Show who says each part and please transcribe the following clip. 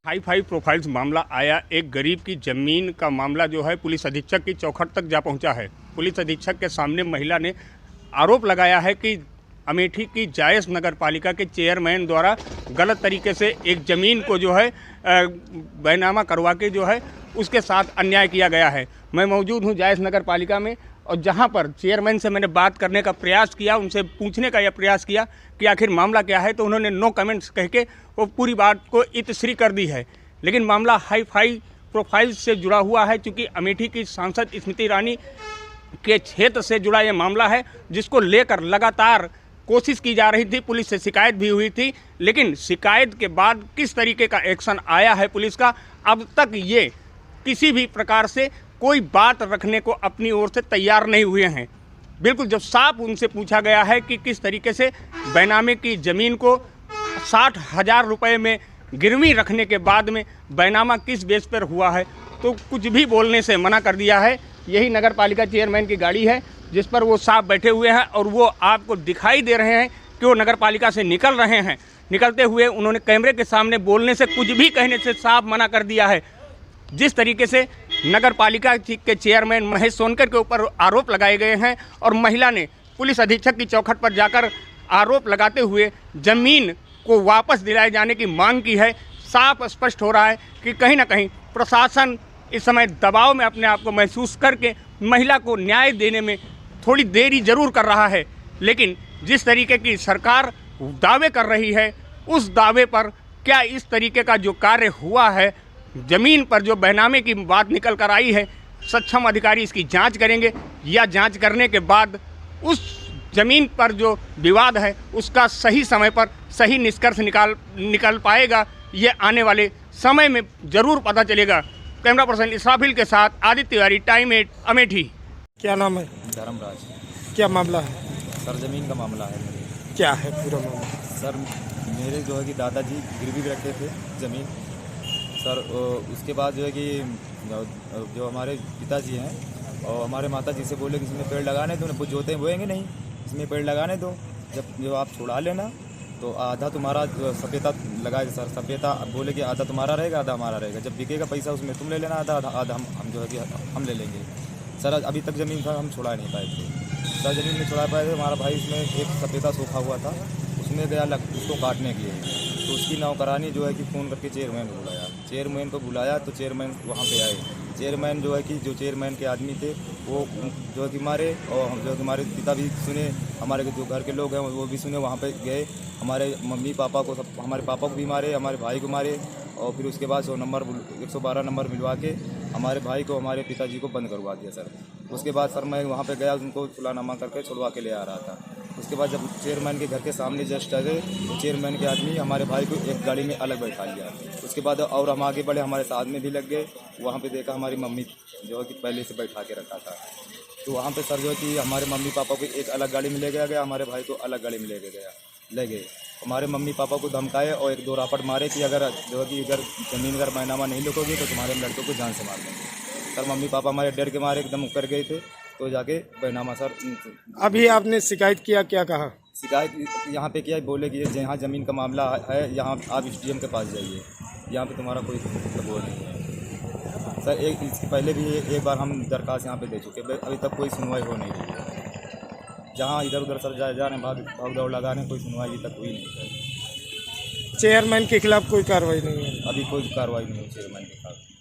Speaker 1: High profiles मामला आया। एक गरीब की ज़मीन का मामला जो है पुलिस अधीक्षक की चौखट तक जा पहुंचा है। पुलिस अधीक्षक के सामने महिला ने आरोप लगाया है कि अमेठी की जायस नगर पालिका के चेयरमैन द्वारा गलत तरीके से एक ज़मीन को जो है बैनामा करवा के जो है उसके साथ अन्याय किया गया है। मैं मौजूद हूं जायस नगर पालिका में और जहां पर चेयरमैन से मैंने बात करने का प्रयास किया, उनसे पूछने का यह प्रयास किया कि आखिर मामला क्या है, तो उन्होंने नो कमेंट्स कह के वो पूरी बात को इतश्री कर दी है। लेकिन मामला हाई प्रोफाइल से जुड़ा हुआ है, चूँकि अमेठी की सांसद स्मृति ईरानी के क्षेत्र से जुड़ा ये मामला है, जिसको लेकर लगातार कोशिश की जा रही थी। पुलिस से शिकायत भी हुई थी, लेकिन शिकायत के बाद किस तरीके का एक्शन आया है पुलिस का, अब तक ये किसी भी प्रकार से कोई बात रखने को अपनी ओर से तैयार नहीं हुए हैं। बिल्कुल जब साफ उनसे पूछा गया है कि किस तरीके से बैनामे की ज़मीन को 60,000 रुपये में गिरवी रखने के बाद में बैनामा किस बेस पर हुआ है, तो कुछ भी बोलने से मना कर दिया है। यही नगर पालिका चेयरमैन की गाड़ी है जिस पर वो साहब बैठे हुए हैं और वो आपको दिखाई दे रहे हैं कि वो नगर पालिका से निकल रहे हैं। निकलते हुए उन्होंने कैमरे के सामने बोलने से, कुछ भी कहने से साफ मना कर दिया है। जिस तरीके से नगर पालिका के चेयरमैन महेश सोनकर के ऊपर आरोप लगाए गए हैं और महिला ने पुलिस अधीक्षक की चौखट पर जाकर आरोप लगाते हुए ज़मीन को वापस दिलाए जाने की मांग की है, साफ स्पष्ट हो रहा है कि कहीं ना कहीं प्रशासन इस समय दबाव में अपने आप को महसूस करके महिला को न्याय देने में थोड़ी देरी जरूर कर रहा है। लेकिन जिस तरीके की सरकार दावे कर रही है, उस दावे पर क्या इस तरीके का जो कार्य हुआ है, ज़मीन पर जो बैनामे की बात निकल कर आई है, सक्षम अधिकारी इसकी जांच करेंगे या जांच करने के बाद उस ज़मीन पर जो विवाद है उसका सही समय पर सही निष्कर्ष निकल पाएगा, ये आने वाले समय में ज़रूर पता चलेगा। कैमरा पर्सन इसराफिल के साथ आदित्य तिवारी, टाइम 8 अमेठी।
Speaker 2: क्या नाम है?
Speaker 3: धर्मराज।
Speaker 2: क्या मामला है?
Speaker 3: सर ज़मीन का मामला है।
Speaker 2: क्या है पूरा मामला?
Speaker 3: सर मेरे जो है कि दादाजी गिरवी भी रखे थे ज़मीन सर। उसके बाद जो है कि जो हमारे पिताजी हैं और हमारे माताजी से बोले कि इसमें पेड़ लगाने दो, उन्हें जोते बोएंगे नहीं, इसमें पेड़ लगाने दो, जब आप छुड़ा लेना तो आधा तुम्हारा सपेता लगाए सर। सपेता बोले कि आधा तुम्हारा रहेगा, आधा हमारा रहेगा, जब बिकेगा पैसा उसमें तुम ले लेना, आधा हम जो है कि हम ले लेंगे। सर अभी तक ज़मीन था हम छुड़ा नहीं पाए थे सर, ज़मीन नहीं छुड़ा पाए थे। हमारा भाई इसमें एक सपेता सूखा हुआ था, उसमें गया उसको काटने के लिए, तो उसकी नौकरानी जो है कि फ़ोन करके चेयरमैन को बुलाया तो चेयरमैन वहाँ पे आए। चेयरमैन जो है कि जो चेयरमैन के आदमी थे वो जो है कि मारे, और हम जो है हमारे पिता भी सुने, हमारे जो घर के लोग हैं वो भी सुने, वहाँ पे गए। हमारे मम्मी पापा को सब, हमारे पापा को भी मारे, हमारे भाई को मारे, और फिर उसके बाद 112 नंबर मिलवा के हमारे भाई को, हमारे पिताजी को बंद करवा दिया सर। उसके बाद सर मैं वहाँ पे गया, उनको सुलानामा करके छुड़वा के ले आ रहा था। उसके बाद जब चेयरमैन के घर के सामने जस्ट आ गए तो चेयरमैन के आदमी हमारे भाई को एक गाड़ी में अलग बैठा लिया। उसके बाद और हम आगे बढ़े, हमारे साथ में भी लग गए। वहाँ पे देखा हमारी मम्मी जो है कि पहले से बैठा के रखा था, तो वहाँ पे सर जो है कि हमारे मम्मी पापा को एक अलग गाड़ी में ले गया, हमारे भाई को अलग गाड़ी में ले गए। हमारे मम्मी पापा को धमकाए और 1-2 रापट मारे कि अगर जो है कि अगर ज़मीन अगर बैनामा नहीं लिखोगे तो तुम्हारे लड़कों को जान से मार देंगे। सर मम्मी पापा हमारे डर के मारे एकदम कर गए थे, तो जाके बैनामा सर।
Speaker 2: अभी आपने शिकायत किया, क्या कहा?
Speaker 3: शिकायत यहाँ पे किया, बोले कि जहाँ ज़मीन का मामला है यहाँ आप SDM के पास जाइए, यहाँ पे तुम्हारा कोई वो नहीं है सर। इसके पहले भी एक बार हम दरखास्त यहाँ पे दे चुके, अभी तक कोई सुनवाई हो नहीं रही है। जहाँ इधर उधर सर जाने भाग दौड़ लगाने, कोई सुनवाई अभी तक हुई नहीं सर।
Speaker 2: चेयरमैन के खिलाफ कोई कार्रवाई नहीं है?
Speaker 3: अभी कोई कार्रवाई नहीं हुई चेयरमैन के खिलाफ।